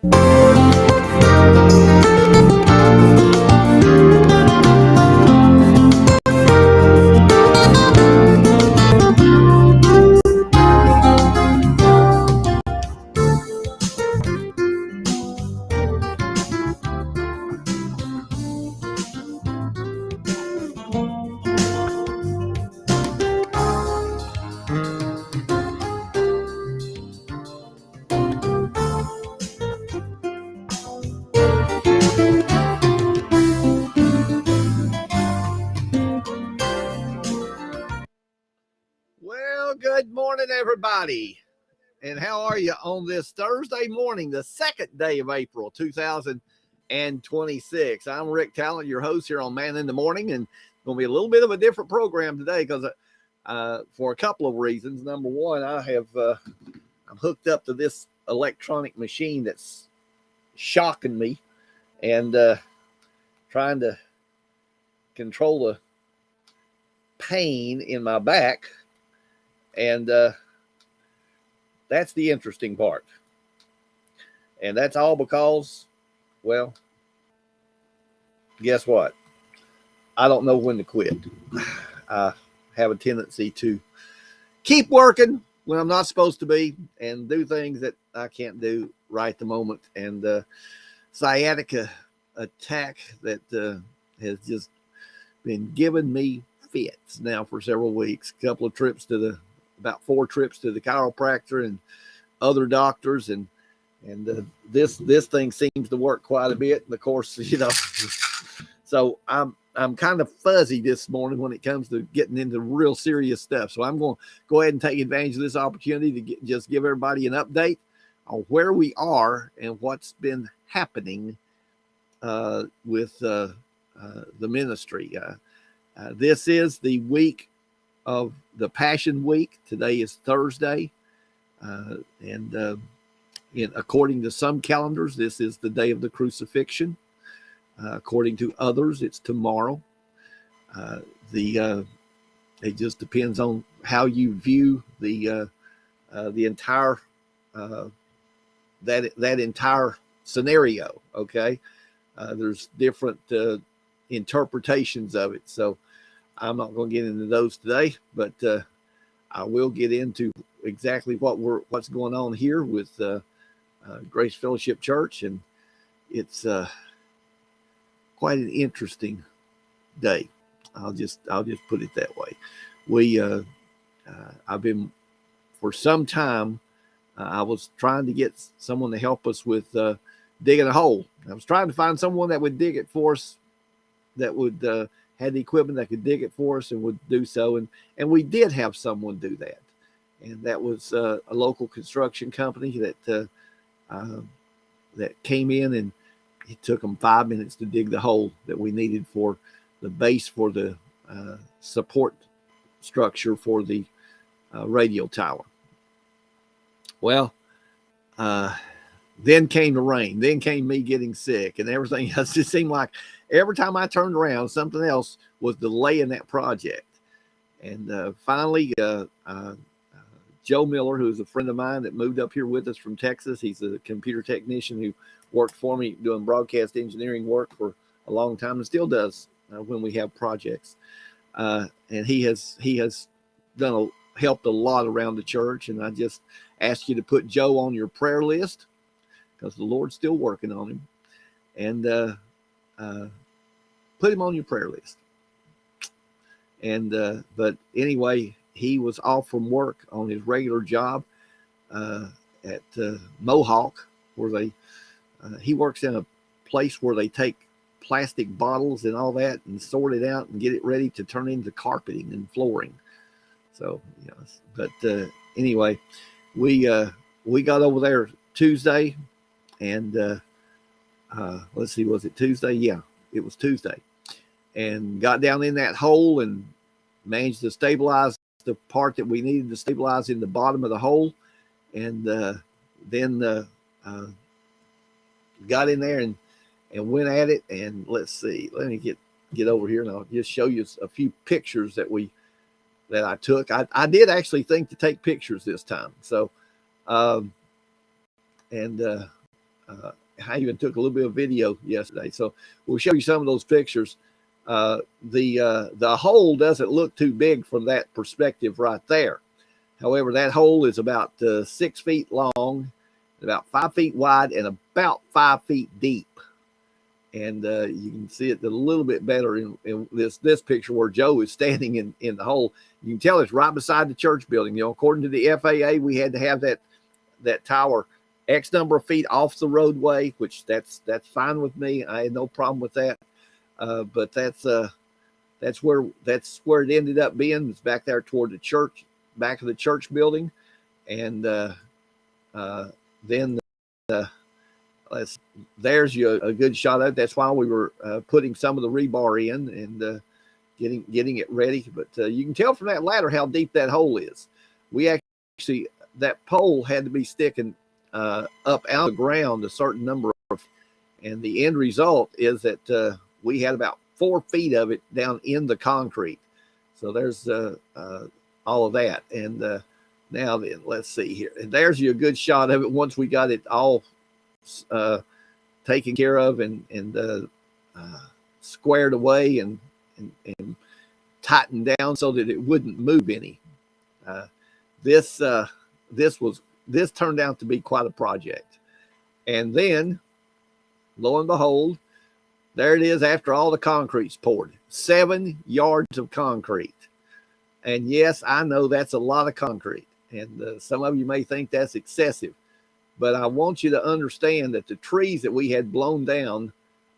Well, good morning, everybody. And how are you on this Thursday morning, the second day of April, 2026? I'm Rick Tallent, your host here on Man in the Morning, and it's going to be a little bit of a different program today because for a couple of reasons. Number one, I'm hooked up to this electronic machine that's shocking me and trying to control the pain in my back. And that's the interesting part. And that's all because, well, guess what? I don't know when to quit. I have a tendency to keep working when I'm not supposed to be and do things that I can't do right at the moment. And sciatica attack that has just been giving me fits now for several weeks. About 4 trips to the chiropractor and other doctors, and this thing seems to work quite a bit. And of course, so I'm kind of fuzzy this morning when it comes to getting into real serious stuff. So I'm going to go ahead and take advantage of this opportunity to just give everybody an update on where we are and what's been happening with the ministry. This is the week of the Passion Week. Today is Thursday, and according to some calendars, this is the day of the crucifixion. According to others, it's tomorrow. It just depends on how you view the entire that entire scenario. Okay, there's different interpretations of it, so I'm not going to get into those today, but I will get into exactly what's going on here with Grace Fellowship Church, and it's quite an interesting day. I'll just put it that way. I've been for some time. I was trying to get someone to help us with digging a hole. I was trying to find someone that would dig it for us, that would had the equipment that could dig it for us and would do so. And we did have someone do that. And that was a local construction company that came in, and it took them 5 minutes to dig the hole that we needed for the base for the support structure for the radio tower. Well, then came the rain, then came me getting sick and everything else. It seemed like every time I turned around, something else was delaying that project. And finally, Joe Miller, who's a friend of mine that moved up here with us from Texas, he's a computer technician who worked for me doing broadcast engineering work for a long time and still does when we have projects. And he has helped a lot around the church. And I just ask you to put Joe on your prayer list, because the Lord's still working on him, and put him on your prayer list. And but anyway, he was off from work on his regular job at Mohawk, where he works in a place where they take plastic bottles and all that and sort it out and get it ready to turn into carpeting and flooring. So but anyway, we got over there Tuesday. And let's see, was it Tuesday? Yeah, it was Tuesday. And got down in that hole and managed to stabilize the part that we needed to stabilize in the bottom of the hole. And then got in there and went at it. And let's see, let me get over here and I'll just show you a few pictures that I took. I did actually think to take pictures this time. So, I even took a little bit of video yesterday, so we'll show you some of those pictures. The hole doesn't look too big from that perspective right there. However, that hole is about 6 feet long, about 5 feet wide, and about 5 feet deep. And you can see it a little bit better in this picture where Joe is standing in the hole. You can tell it's right beside the church building. You know, according to the FAA, we had to have that tower X number of feet off the roadway, which that's fine with me. I had no problem with that. But that's where it ended up being. It's back there toward the church, back of the church building, and then. There's a good shot of it. That's why we were putting some of the rebar in and getting it ready. But you can tell from that ladder how deep that hole is. We actually, that pole had to be sticking up out of the ground a certain number of, and the end result is that we had about 4 feet of it down in the concrete. So there's all of that. And now then, let's see here. And there's a good shot of it once we got it all taken care of and squared away and tightened down so that it wouldn't move any. This turned out to be quite a project. And then, lo and behold, there it is after all the concrete's poured. 7 yards of concrete. And yes, I know that's a lot of concrete. And some of you may think that's excessive. But I want you to understand that the trees that we had blown down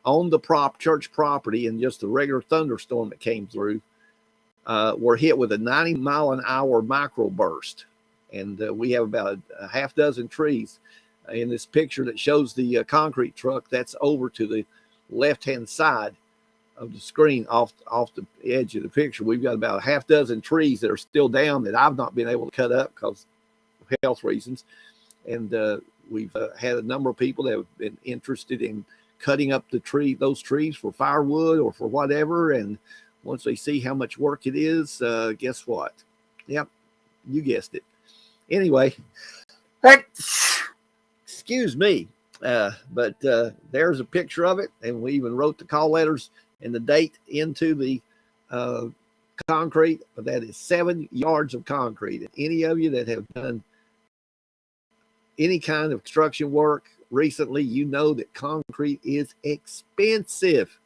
on the church property in just a regular thunderstorm that came through were hit with a 90-mile-an-hour microburst. And we have about a half dozen trees in this picture that shows the concrete truck. That's over to the left-hand side of the screen off the edge of the picture. We've got about a half dozen trees that are still down that I've not been able to cut up because of health reasons. And we've had a number of people that have been interested in cutting up those trees for firewood or for whatever. And once they see how much work it is, guess what? Yep, you guessed it. Anyway, excuse me. But there's a picture of it. And we even wrote the call letters and the date into the concrete. But that is 7 yards of concrete. And any of you that have done any kind of construction work recently, you know that concrete is expensive.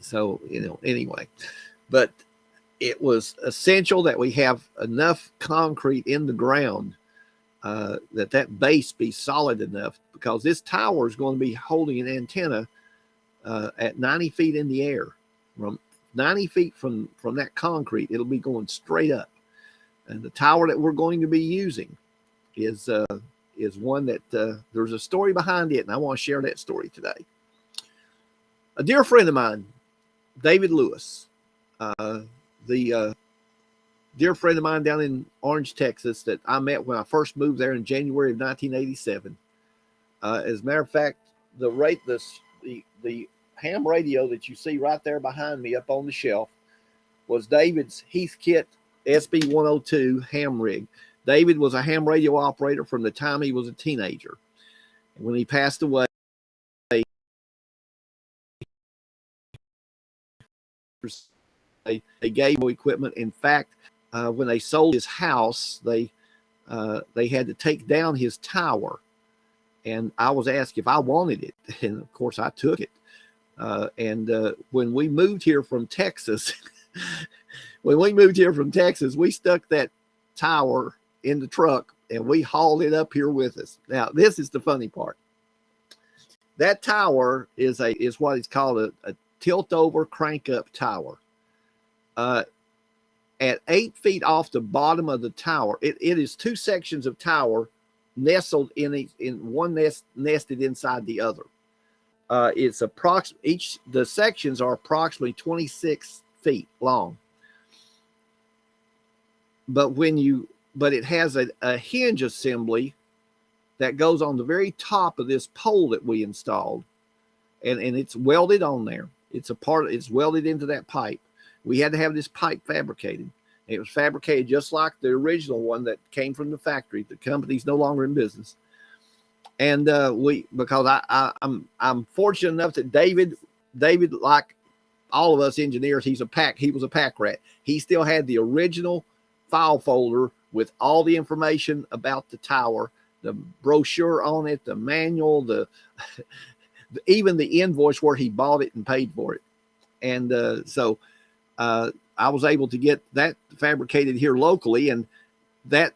So, anyway, but it was essential that we have enough concrete in the ground that base be solid enough, because this tower is going to be holding an antenna at 90 feet in the air. From 90 feet from that concrete, it'll be going straight up. And the tower that we're going to be using is one that there's a story behind it, and I want to share that story today. A dear friend of mine, David Lewis, the dear friend of mine down in Orange, Texas, that I met when I first moved there in January of 1987. As a matter of fact, the ham radio that you see right there behind me up on the shelf was David's Heathkit SB-102 ham rig. David was a ham radio operator from the time he was a teenager. And when he passed away, they gave him equipment. In fact, when they sold his house, they had to take down his tower. And I was asked if I wanted it. And of course I took it. When we moved here from Texas, we stuck that tower in the truck and we hauled it up here with us. Now, this is the funny part. That tower is what is called a tilt-over crank-up tower. At 8 feet off the bottom of the tower, it is 2 sections of tower nestled in one nested inside the other. The sections are approximately 26 feet long. But it has a hinge assembly that goes on the very top of this pole that we installed, and it's welded on there. It's welded into that pipe. We had to have this pipe fabricated. It was fabricated just like the original one that came from the factory. The company's no longer in business. And because I'm fortunate enough that David, like all of us engineers, he was a pack rat. He still had the original file folder with all the information about the tower, the brochure on it, the manual, even the invoice where he bought it and paid for it. And so I was able to get that fabricated here locally, and that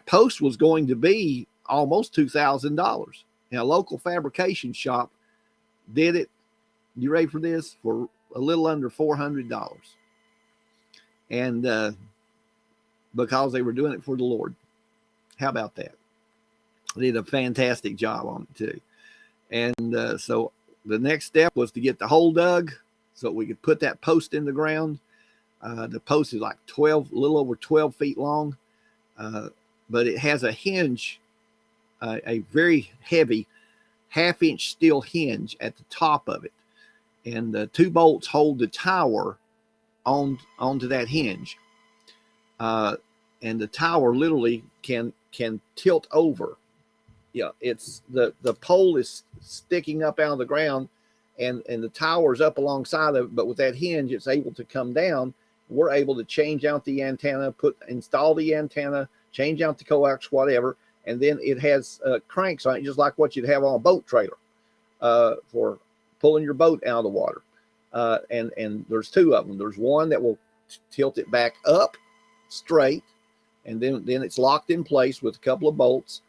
post was going to be almost $2,000. And a local fabrication shop did it. You ready for this? For a little under $400. And because they were doing it for the Lord. How about that? They did a fantastic job on it too. And so the next step was to get the hole dug so we could put that post in the ground. The post is like a little over 12 feet long, but it has a hinge, a very heavy 1/2-inch steel hinge at the top of it. And the 2 bolts hold the tower onto that hinge. And the tower literally can tilt over. Yeah, it's the pole is sticking up out of the ground, and the tower's up alongside of it, but with that hinge, it's able to come down. We're able to change out the antenna, install the antenna, change out the coax, whatever, and then it has cranks on it, just like what you'd have on a boat trailer for pulling your boat out of the water. And there's 2 of them. There's one that will tilt it back up straight, and then it's locked in place with a couple of bolts.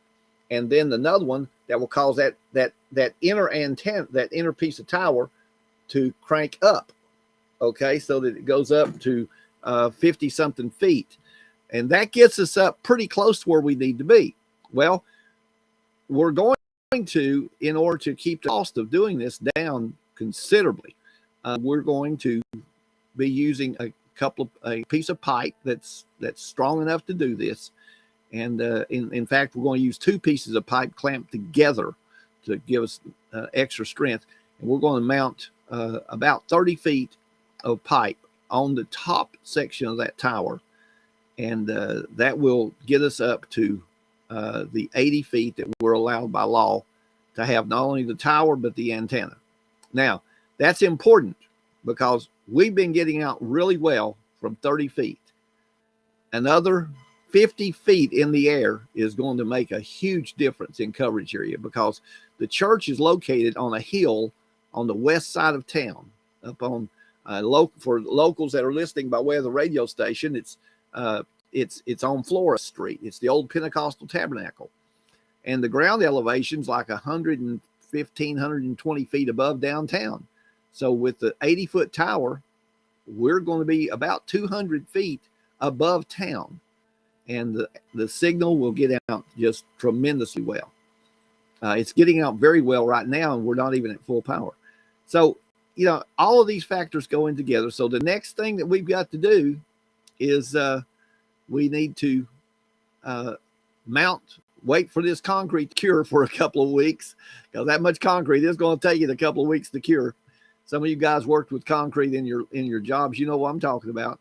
And then another one that will cause that inner antenna, that inner piece of tower, to crank up. Okay, so that it goes up to 50 something feet. And that gets us up pretty close to where we need to be. Well, we're going to, in order to keep the cost of doing this down considerably, we're going to be using a piece of pipe that's strong enough to do this. And in fact, we're going to use 2 pieces of pipe clamped together to give us extra strength. And we're going to mount about 30 feet of pipe on the top section of that tower. And that will get us up to the 80 feet that we're allowed by law to have not only the tower, but the antenna. Now, that's important because we've been getting out really well from 30 feet. Another 50 feet in the air is going to make a huge difference in coverage area, because the church is located on a hill on the west side of town. Up on for locals that are listening by way of the radio station, it's on Flora Street. It's the old Pentecostal Tabernacle, and the ground elevation's like 115, 120 feet above downtown. So with the 80-foot tower, we're going to be about 200 feet above town. And the signal will get out just tremendously well. It's getting out very well right now, and we're not even at full power. So, all of these factors go in together. So the next thing that we've got to do is we need to wait for this concrete to cure for a couple of weeks, because that much concrete is going to take it a couple of weeks to cure. Some of you guys worked with concrete in your jobs. You know what I'm talking about.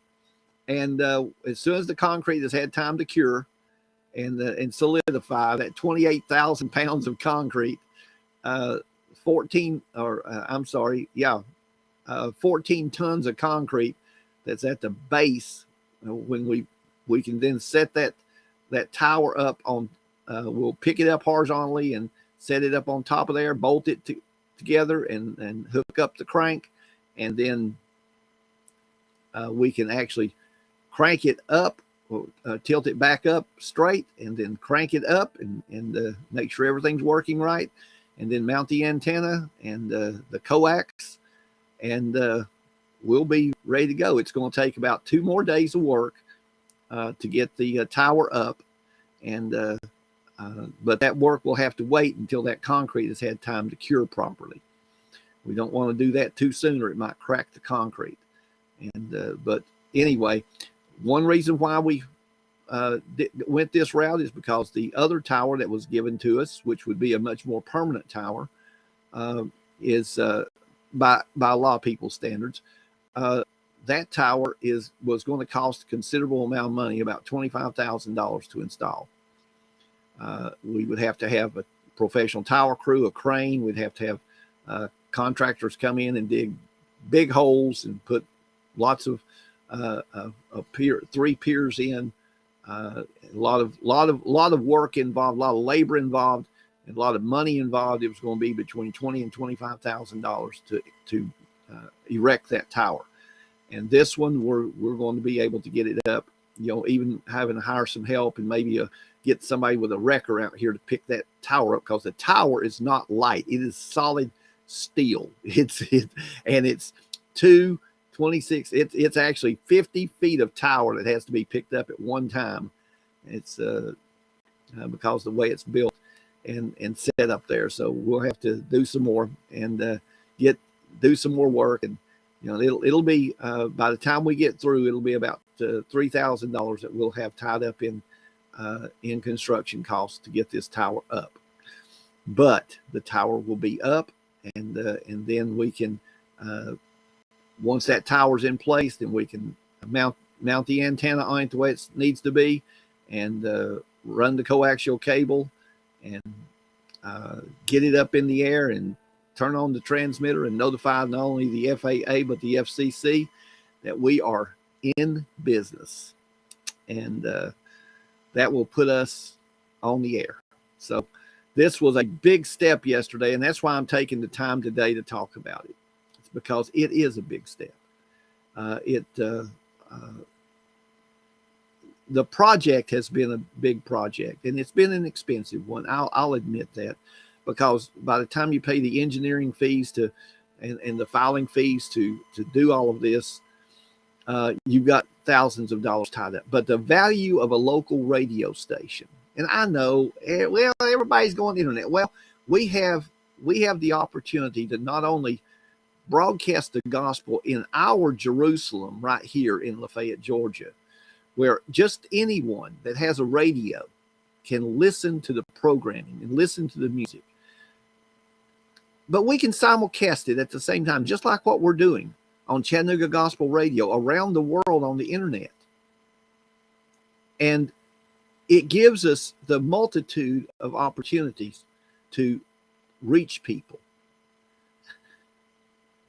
And as soon as the concrete has had time to cure and solidify, that 28,000 pounds of concrete, 14 tons of concrete that's at the base, when we can then set that tower up on, we'll pick it up horizontally and set it up on top of there, bolt it together and hook up the crank, and then we can actually crank it up, tilt it back up straight, and then crank it up and make sure everything's working right, and then mount the antenna and the coax, and we'll be ready to go. It's going to take about 2 more days of work to get the tower up, and but that work will have to wait until that concrete has had time to cure properly. We don't want to do that too soon, or it might crack the concrete. And but anyway, one reason why we went this route is because the other tower that was given to us, which would be a much more permanent tower, is by a lot of people's standards, that tower was going to cost a considerable amount of money, about $25,000 to install. We would have to have a professional tower crew, a crane. We'd have to have contractors come in and dig big holes and put lots of three piers in. A lot of work involved, a lot of labor involved, and a lot of money involved. It was going to be between $20,000 and $25,000 to erect that tower. And this one, we're going to be able to get it up. Even having to hire some help and maybe get somebody with a wrecker out here to pick that tower up, because the tower is not light. It is solid steel. It's 226. It's actually 50 feet of tower that has to be picked up at one time. It's because of the way it's built and set up there. So we'll have to do some more and do some more work. And it'll be by the time we get through, it'll be about $3,000 that we'll have tied up in construction costs to get this tower up. But the tower will be up, and then we can once that tower's in place, then we can mount the antenna on it the way it needs to be, and run the coaxial cable and get it up in the air and turn on the transmitter and notify not only the FAA but the FCC that we are in business, and that will put us on the air. So this was a big step yesterday, and that's why I'm taking the time today to talk about it. It's because it is a big step. The project has been a big project, and it's been an expensive one. I'll admit that, because by the time you pay the engineering fees and the filing fees to do all of this, you've got thousands of dollars tied up. But the value of a local radio station, and I know, well, everybody's going internet. Well, we have the opportunity to not only broadcast the gospel in our Jerusalem right here in LaFayette, Georgia, where just anyone that has a radio can listen to the programming and listen to the music. But we can simulcast it at the same time, just like what we're doing on Chattanooga Gospel Radio around the world on the internet. And it gives us the multitude of opportunities to reach people.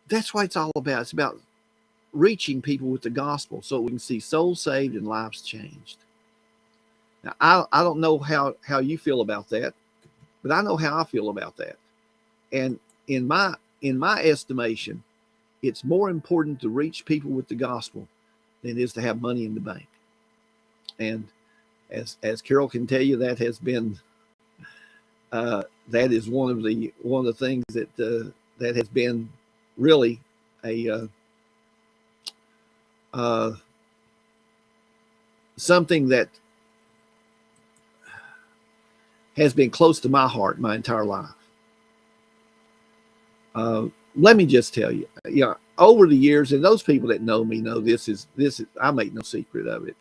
That's what it's all about. It's about reaching people with the gospel so we can see souls saved and lives changed. Now, I don't know how you feel about that, but I know how I feel about that. And in my estimation, it's more important to reach people with the gospel than it is to have money in the bank. And as Carol can tell you, that has been that is one of the things that has been really a something that has been close to my heart my entire life. Let me just tell you, over the years, and those people that know me know this is I make no secret of it.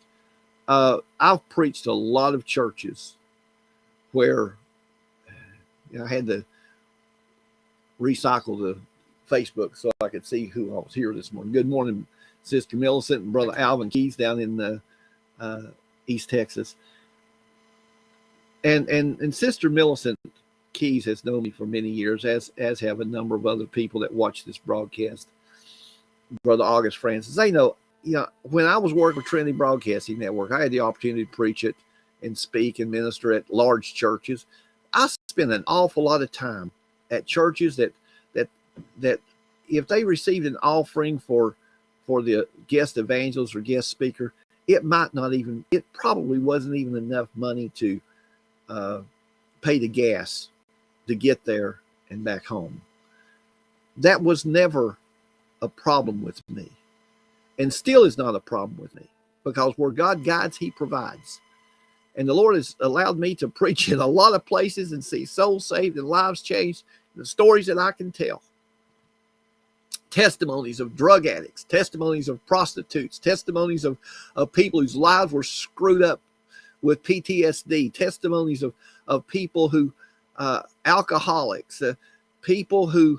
I've preached a lot of churches where I had to recycle the Facebook so I could see who I was here this morning. Good morning, Sister Millicent and Brother Alvin Keys down in East Texas. And Sister Millicent Keys has known me for many years, as have a number of other people that watch this broadcast. Brother August Francis, they know, when I was working with Trinity Broadcasting Network, I had the opportunity to preach it and speak and minister at large churches. I spent an awful lot of time at churches that if they received an offering for the guest evangelist or guest speaker, it probably wasn't even enough money to pay the gas to get there and back home. That was never a problem with me, and still is not a problem with me, because where God guides, he provides. And the Lord has allowed me to preach in a lot of places and see souls saved and lives changed. The stories that I can tell, testimonies of drug addicts, testimonies of prostitutes, testimonies of people whose lives were screwed up with PTSD, testimonies of people who alcoholics, people whose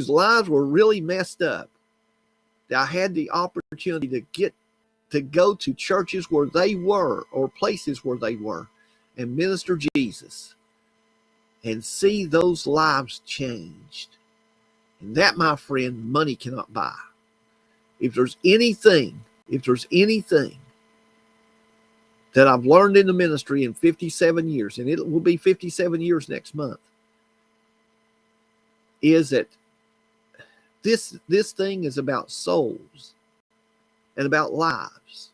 lives were really messed up, that I had the opportunity to go to churches where they were, or places where they were, and minister Jesus and see those lives changed. And that, my friend, money cannot buy. If there's anything that I've learned in the ministry in 57 years, and it will be 57 years next month, is that this thing is about souls and about lives.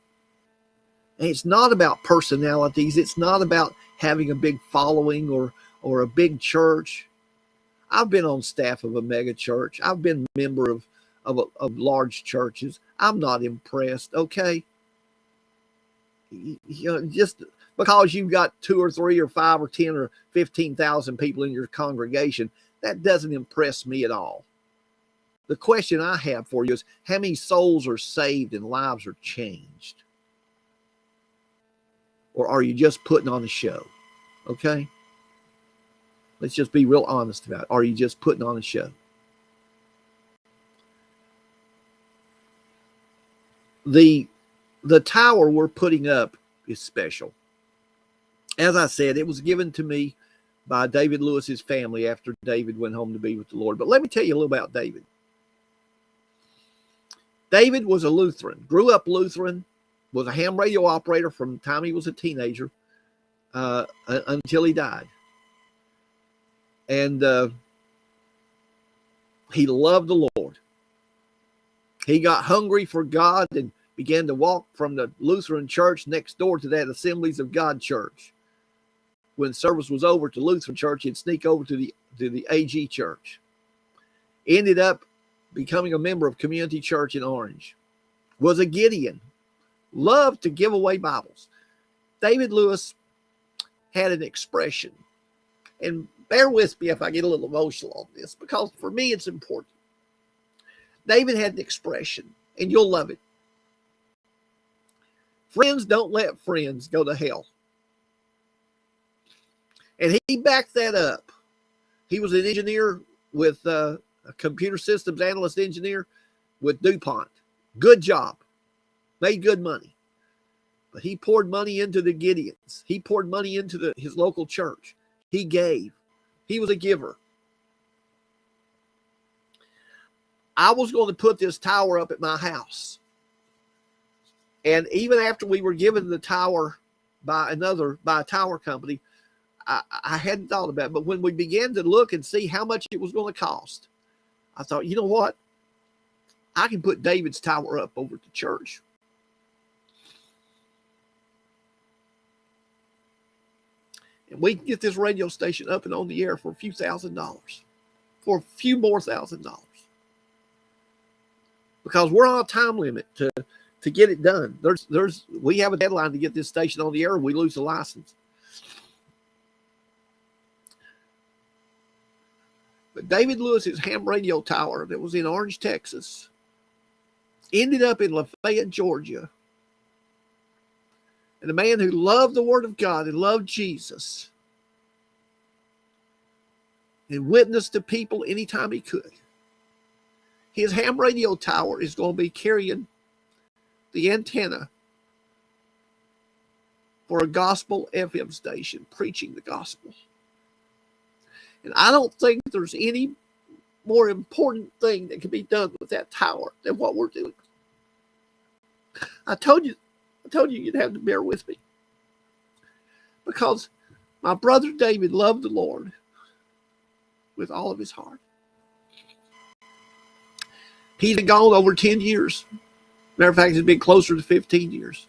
And it's not about personalities. It's not about having a big following or a big church. I've been on staff of a mega church. I've been a member of large churches. I'm not impressed, okay? Just because you've got 2 or 3 or 5 or 10 or 15,000 people in your congregation, that doesn't impress me at all. The question I have for you is, how many souls are saved and lives are changed? Or are you just putting on a show? Okay? Let's just be real honest about it. Are you just putting on a show? The tower we're putting up is special. As I said, it was given to me by David Lewis's family after David went home to be with the Lord. But let me tell you a little about David. David was a Lutheran, grew up Lutheran, was a ham radio operator from the time he was a teenager until he died. And he loved the Lord. He got hungry for God and began to walk from the Lutheran church next door to that Assemblies of God church. When service was over to Lutheran church, he'd sneak over to the AG church. Ended up becoming a member of Community Church in Orange. Was a Gideon. Loved to give away Bibles. David Lewis had an expression. And bear with me if I get a little emotional on this, because for me it's important. David had an expression, and you'll love it. Friends don't let friends go to hell. And he backed that up. He was an engineer with a computer systems analyst engineer with DuPont. Good job. Made good money. But he poured money into the Gideons. He poured money into his local church. He gave. He was a giver. I was going to put this tower up at my house. And even after we were given the tower by a tower company, I hadn't thought about it. But when we began to look and see how much it was going to cost, I thought, you know what? I can put David's tower up over at the church. And we can get this radio station up and on the air for a few $1,000s, for a few more $1,000s. Because we're on a time limit to get it done. We have a deadline to get this station on the air, or we lose the license. But David Lewis's ham radio tower that was in Orange, Texas, ended up in LaFayette, Georgia. And a man who loved the Word of God and loved Jesus and witnessed to people anytime he could. His ham radio tower is going to be carrying the antenna for a gospel FM station preaching the gospel. And I don't think there's any more important thing that can be done with that tower than what we're doing. I told you you'd have to bear with me. Because my brother David loved the Lord with all of his heart. He's been gone over 10 years. Matter of fact, it's been closer to 15 years.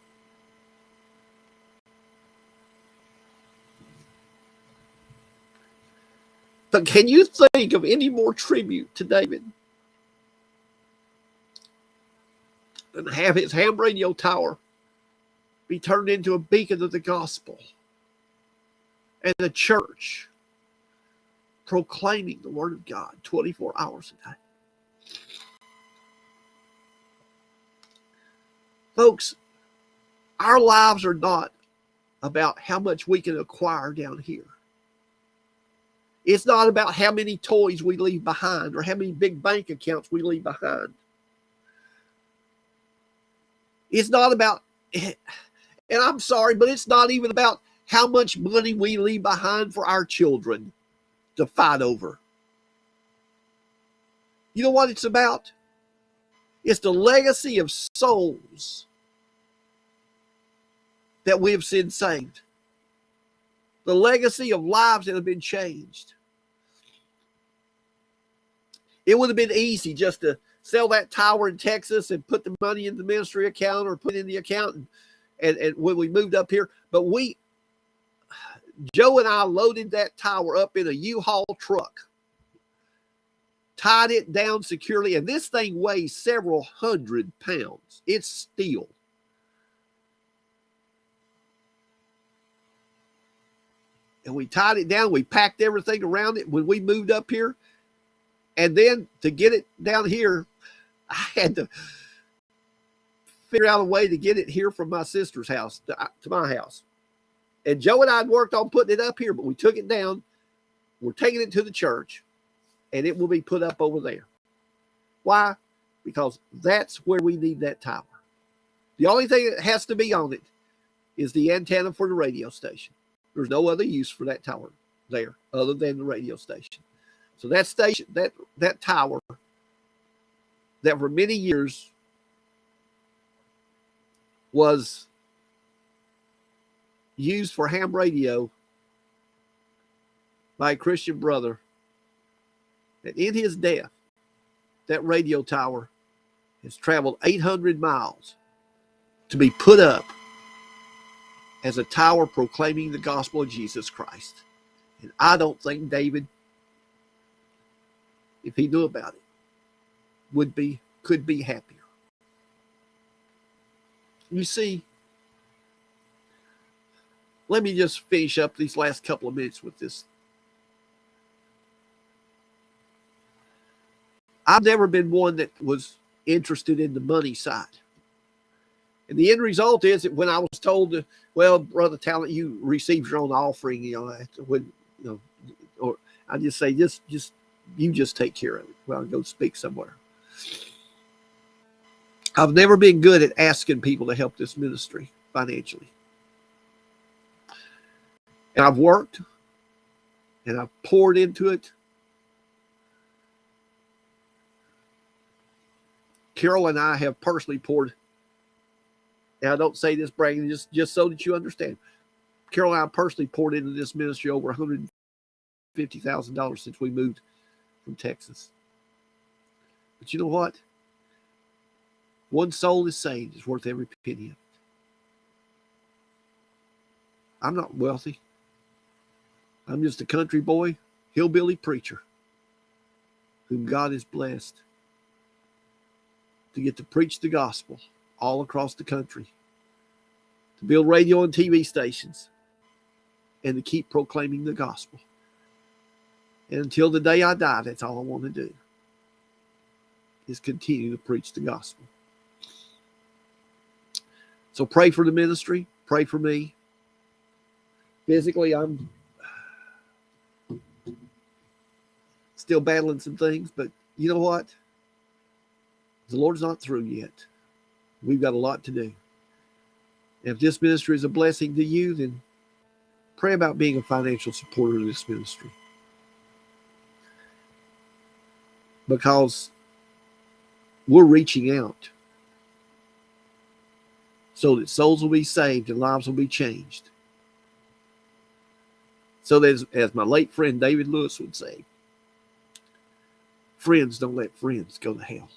But can you think of any more tribute to David than have his ham radio tower be turned into a beacon of the gospel and a church proclaiming the Word of God 24 hours a day? Folks, our lives are not about how much we can acquire down here. It's not about how many toys we leave behind or how many big bank accounts we leave behind. It's not about, and I'm sorry, but it's not even about how much money we leave behind for our children to fight over. You know what it's about? It's the legacy of souls that we have seen saved. The legacy of lives that have been changed. It would have been easy just to sell that tower in Texas and put the money in the ministry account or put it in the account and when we moved up here. But Joe and I loaded that tower up in a U-Haul truck, tied it down securely, and this thing weighs several hundred pounds. It's steel. And we tied it down. We packed everything around it when we moved up here. And then to get it down here, I had to figure out a way to get it here from my sister's house to my house. And Joe and I had worked on putting it up here, but we took it down. We're taking it to the church, and it will be put up over there. Why? Because that's where we need that tower. The only thing that has to be on it is the antenna for the radio station. There's no other use for that tower there other than the radio station. So that station, that tower, that for many years was used for ham radio by a Christian brother, and in his death, that radio tower has traveled 800 miles to be put up as a tower proclaiming the gospel of Jesus Christ. And I don't think David, if he knew about it, could be happier. You see, let me just finish up these last couple of minutes with this. I've never been one that was interested in the money side. And the end result is that when I was told, well, Brother Tallent, you received your own offering, or I just say, you just take care of it. Well, I'll go speak somewhere. I've never been good at asking people to help this ministry financially. And I've worked and I've poured into it. Carol and I have personally poured. Now, I don't say this bragging, just so that you understand. Carol and I personally poured into this ministry over $150,000 since we moved from Texas. But you know what? One soul is saved is worth every penny of it. I'm not wealthy. I'm just a country boy, hillbilly preacher whom God has blessed to get to preach the gospel all across the country, to build radio and TV stations, and to keep proclaiming the gospel. And until the day I die, that's all I want to do, is continue to preach the gospel. So pray for the ministry. Pray for me. Physically, I'm still battling some things, but you know what? The Lord's not through yet. We've got a lot to do. And if this ministry is a blessing to you, then pray about being a financial supporter of this ministry. Because we're reaching out so that souls will be saved and lives will be changed. So that, as my late friend David Lewis would say, friends don't let friends go to hell.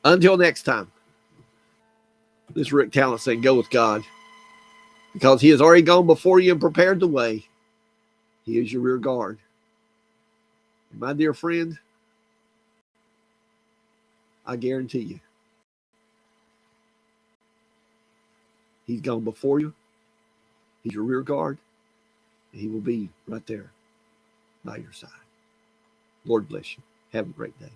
Until next time, this is Rick Tallent saying, go with God, because he has already gone before you and prepared the way. He is your rear guard. And my dear friend, I guarantee you, he's gone before you. He's your rear guard, and he will be right there by your side. Lord bless you. Have a great day.